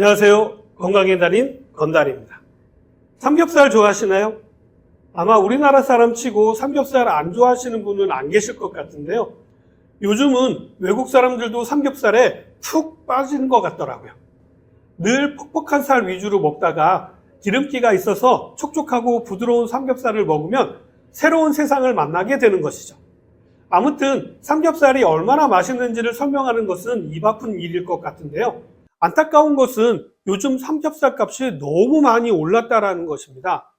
안녕하세요. 건강의 달인 건달입니다. 삼겹살 좋아하시나요? 아마 우리나라 사람 치고 삼겹살 안 좋아하시는 분은 안 계실 것 같은데요. 요즘은 외국 사람들도 삼겹살에 푹 빠지는 것 같더라고요. 늘 퍽퍽한 살 위주로 먹다가 기름기가 있어서 촉촉하고 부드러운 삼겹살을 먹으면 새로운 세상을 만나게 되는 것이죠. 아무튼 삼겹살이 얼마나 맛있는지를 설명하는 것은 입 아픈 일일 것 같은데요. 안타까운 것은 요즘 삼겹살 값이 너무 많이 올랐다는 것입니다.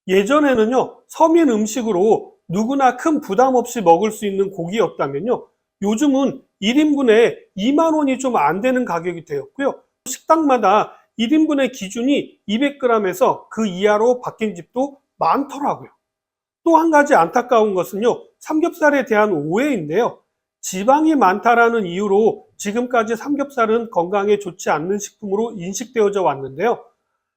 예전에는요, 서민 음식으로 누구나 큰 부담 없이 먹을 수 있는 고기였다면요, 요즘은 1인분에 2만 원이 좀 안 되는 가격이 되었고요. 식당마다 1인분의 기준이 200g에서 그 이하로 바뀐 집도 많더라고요. 또 한 가지 안타까운 것은요, 삼겹살에 대한 오해인데요. 지방이 많다라는 이유로 지금까지 삼겹살은 건강에 좋지 않는 식품으로 인식되어져 왔는데요.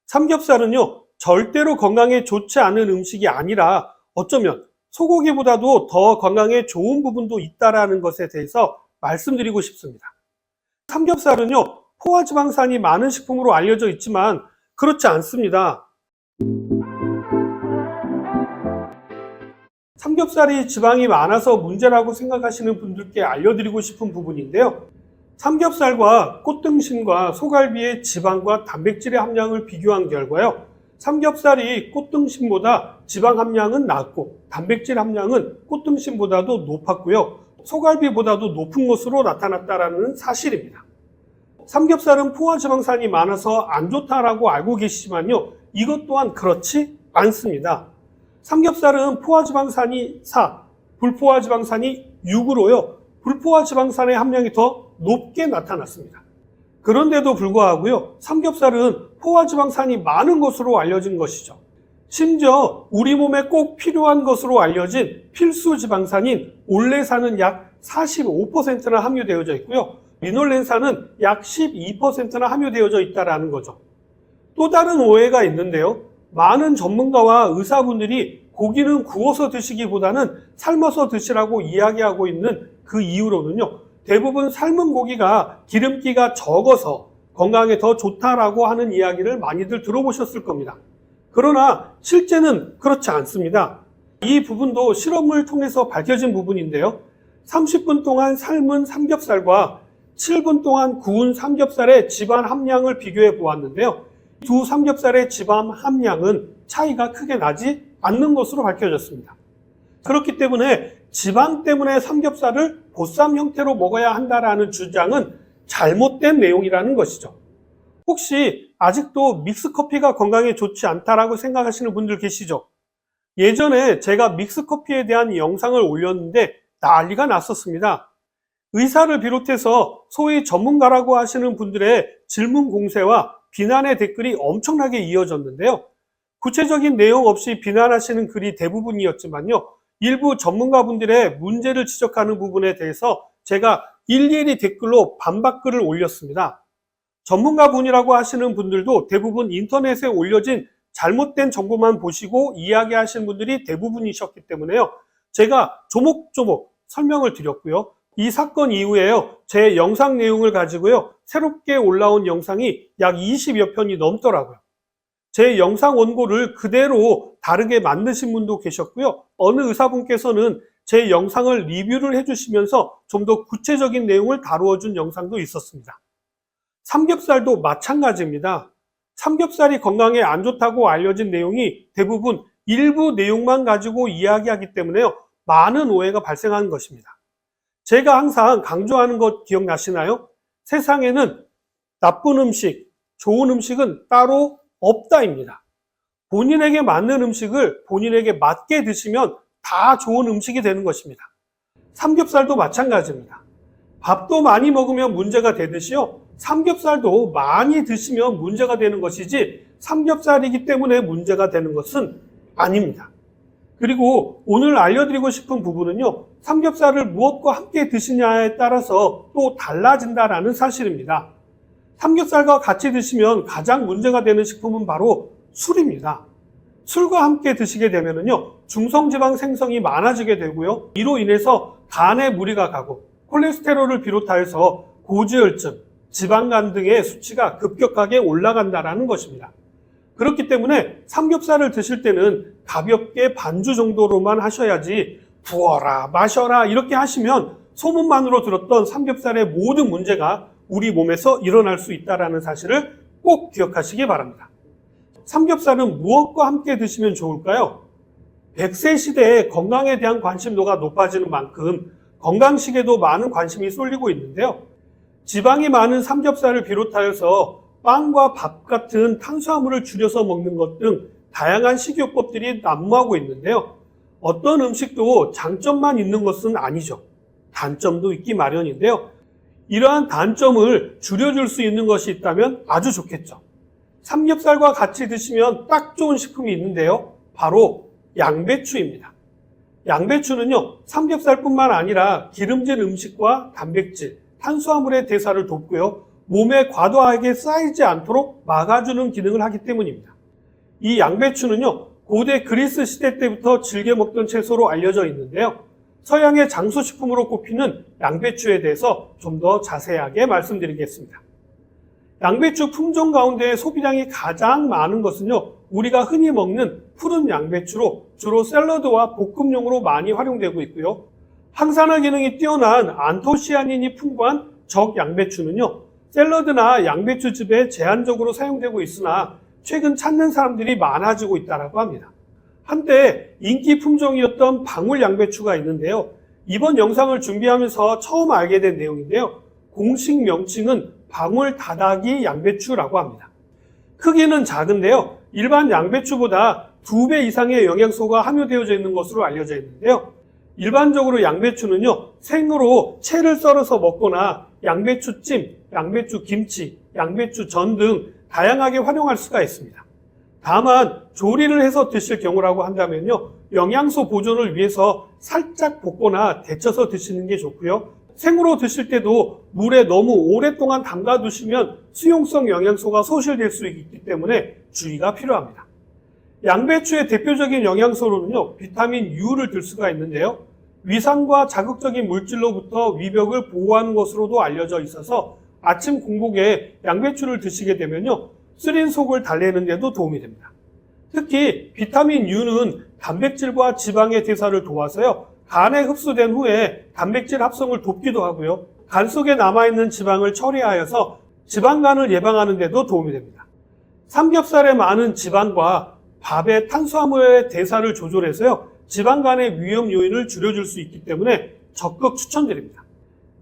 삼겹살은요, 절대로 건강에 좋지 않은 음식이 아니라 어쩌면 소고기보다도 더 건강에 좋은 부분도 있다는 것에 대해서 말씀드리고 싶습니다. 삼겹살은요, 포화지방산이 많은 식품으로 알려져 있지만 그렇지 않습니다. 삼겹살이 지방이 많아서 문제라고 생각하시는 분들께 알려드리고 싶은 부분인데요. 삼겹살과 꽃등심과 소갈비의 지방과 단백질의 함량을 비교한 결과요. 삼겹살이 꽃등심보다 지방 함량은 낮고 단백질 함량은 꽃등심보다도 높았고요. 소갈비보다도 높은 것으로 나타났다는 사실입니다. 삼겹살은 포화지방산이 많아서 안 좋다라고 알고 계시지만요. 이것 또한 그렇지 않습니다. 삼겹살은 포화지방산이 4, 불포화지방산이 6으로요. 불포화지방산의 함량이 더 높게 나타났습니다. 그런데도 불구하고요. 삼겹살은 포화지방산이 많은 것으로 알려진 것이죠. 심지어 우리 몸에 꼭 필요한 것으로 알려진 필수 지방산인 올레산은 약 45%나 함유되어져 있고요. 리놀렌산은 약 12%나 함유되어져 있다는 거죠. 또 다른 오해가 있는데요. 많은 전문가와 의사분들이 고기는 구워서 드시기보다는 삶아서 드시라고 이야기하고 있는 그 이유로는요. 대부분 삶은 고기가 기름기가 적어서 건강에 더 좋다라고 하는 이야기를 많이들 들어보셨을 겁니다. 그러나 실제는 그렇지 않습니다. 이 부분도 실험을 통해서 밝혀진 부분인데요. 30분 동안 삶은 삼겹살과 7분 동안 구운 삼겹살의 지방 함량을 비교해 보았는데요. 두 삼겹살의 지방 함량은 차이가 크게 나지 않는 것으로 밝혀졌습니다. 그렇기 때문에 지방 때문에 삼겹살을 보쌈 형태로 먹어야 한다는 주장은 잘못된 내용이라는 것이죠. 혹시 아직도 믹스커피가 건강에 좋지 않다라고 생각하시는 분들 계시죠? 예전에 제가 믹스커피에 대한 영상을 올렸는데 난리가 났었습니다. 의사를 비롯해서 소위 전문가라고 하시는 분들의 질문 공세와 비난의 댓글이 엄청나게 이어졌는데요. 구체적인 내용 없이 비난하시는 글이 대부분이었지만요. 일부 전문가분들의 문제를 지적하는 부분에 대해서 제가 일일이 댓글로 반박글을 올렸습니다. 전문가분이라고 하시는 분들도 대부분 인터넷에 올려진 잘못된 정보만 보시고 이야기하시는 분들이 대부분이셨기 때문에요. 제가 조목조목 설명을 드렸고요. 이 사건 이후에요. 제 영상 내용을 가지고요. 새롭게 올라온 영상이 약 20여 편이 넘더라고요. 제 영상 원고를 그대로 다르게 만드신 분도 계셨고요. 어느 의사분께서는 제 영상을 리뷰를 해주시면서 좀 더 구체적인 내용을 다루어 준 영상도 있었습니다. 삼겹살도 마찬가지입니다. 삼겹살이 건강에 안 좋다고 알려진 내용이 대부분 일부 내용만 가지고 이야기하기 때문에요. 많은 오해가 발생하는 것입니다. 제가 항상 강조하는 것 기억나시나요? 세상에는 나쁜 음식, 좋은 음식은 따로 없다입니다. 본인에게 맞는 음식을 본인에게 맞게 드시면 다 좋은 음식이 되는 것입니다. 삼겹살도 마찬가지입니다. 밥도 많이 먹으면 문제가 되듯이요. 삼겹살도 많이 드시면 문제가 되는 것이지 삼겹살이기 때문에 문제가 되는 것은 아닙니다. 그리고 오늘 알려드리고 싶은 부분은요. 삼겹살을 무엇과 함께 드시냐에 따라서 또 달라진다는 사실입니다. 삼겹살과 같이 드시면 가장 문제가 되는 식품은 바로 술입니다. 술과 함께 드시게 되면요. 중성지방 생성이 많아지게 되고요. 이로 인해서 간에 무리가 가고 콜레스테롤을 비롯하여서 고지혈증, 지방간 등의 수치가 급격하게 올라간다는 것입니다. 그렇기 때문에 삼겹살을 드실 때는 가볍게 반주 정도로만 하셔야지 부어라 마셔라 이렇게 하시면 소문만으로 들었던 삼겹살의 모든 문제가 우리 몸에서 일어날 수 있다는 사실을 꼭 기억하시기 바랍니다. 삼겹살은 무엇과 함께 드시면 좋을까요? 100세 시대에 건강에 대한 관심도가 높아지는 만큼 건강식에도 많은 관심이 쏠리고 있는데요. 지방이 많은 삼겹살을 비롯하여서 빵과 밥 같은 탄수화물을 줄여서 먹는 것 등 다양한 식이요법들이 난무하고 있는데요. 어떤 음식도 장점만 있는 것은 아니죠. 단점도 있기 마련인데요. 이러한 단점을 줄여줄 수 있는 것이 있다면 아주 좋겠죠. 삼겹살과 같이 드시면 딱 좋은 식품이 있는데요. 바로 양배추입니다. 양배추는요, 삼겹살뿐만 아니라 기름진 음식과 단백질, 탄수화물의 대사를 돕고요. 몸에 과도하게 쌓이지 않도록 막아주는 기능을 하기 때문입니다. 이 양배추는요, 고대 그리스 시대 때부터 즐겨 먹던 채소로 알려져 있는데요. 서양의 장소식품으로 꼽히는 양배추에 대해서 좀 더 자세하게 말씀드리겠습니다. 양배추 품종 가운데 소비량이 가장 많은 것은요, 우리가 흔히 먹는 푸른 양배추로 주로 샐러드와 볶음용으로 많이 활용되고 있고요. 항산화 기능이 뛰어난 안토시아닌이 풍부한 적 양배추는요, 샐러드나 양배추즙에 제한적으로 사용되고 있으나 최근 찾는 사람들이 많아지고 있다고 합니다. 한때 인기 품종이었던 방울 양배추가 있는데요. 이번 영상을 준비하면서 처음 알게 된 내용인데요. 공식 명칭은 방울 다다기 양배추라고 합니다. 크기는 작은데요. 일반 양배추보다 2배 이상의 영양소가 함유되어져 있는 것으로 알려져 있는데요. 일반적으로 양배추는요, 생으로 채를 썰어서 먹거나 양배추찜, 양배추 김치, 양배추 전 등 다양하게 활용할 수가 있습니다. 다만 조리를 해서 드실 경우라고 한다면요, 영양소 보존을 위해서 살짝 볶거나 데쳐서 드시는 게 좋고요. 생으로 드실 때도 물에 너무 오랫동안 담가 두시면 수용성 영양소가 소실될 수 있기 때문에 주의가 필요합니다. 양배추의 대표적인 영양소로는요, 비타민 U를 들 수가 있는데요. 위산과 자극적인 물질로부터 위벽을 보호하는 것으로도 알려져 있어서 아침 공복에 양배추를 드시게 되면요, 쓰린 속을 달래는 데도 도움이 됩니다. 특히 비타민 U는 단백질과 지방의 대사를 도와서요, 간에 흡수된 후에 단백질 합성을 돕기도 하고요, 간 속에 남아있는 지방을 처리하여서 지방간을 예방하는 데도 도움이 됩니다. 삼겹살에 많은 지방과 밥의 탄수화물의 대사를 조절해서요, 지방간의 위험 요인을 줄여줄 수 있기 때문에 적극 추천드립니다.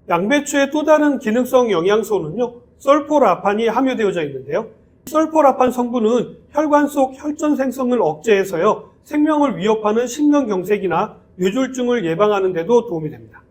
양배추의 또 다른 기능성 영양소는요, 설포라판이 함유되어져 있는데요. 설포라판 성분은 혈관 속 혈전 생성을 억제해서요, 생명을 위협하는 심근경색이나 뇌졸중을 예방하는 데도 도움이 됩니다.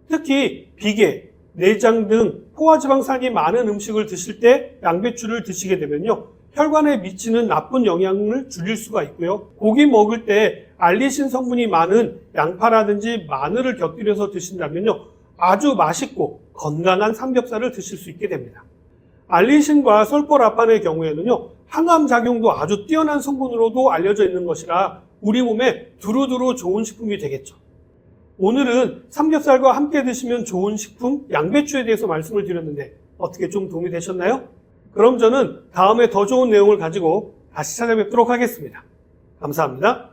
특히 비계, 내장 등 포화지방산이 많은 음식을 드실 때 양배추를 드시게 되면요, 혈관에 미치는 나쁜 영향을 줄일 수가 있고요. 고기 먹을 때 알리신 성분이 많은 양파라든지 마늘을 곁들여서 드신다면요, 아주 맛있고 건강한 삼겹살을 드실 수 있게 됩니다. 알리신과 설포라판의 경우에는요, 항암 작용도 아주 뛰어난 성분으로도 알려져 있는 것이라 우리 몸에 두루두루 좋은 식품이 되겠죠. 오늘은 삼겹살과 함께 드시면 좋은 식품 양배추에 대해서 말씀을 드렸는데 어떻게 좀 도움이 되셨나요? 그럼 저는 다음에 더 좋은 내용을 가지고 다시 찾아뵙도록 하겠습니다. 감사합니다.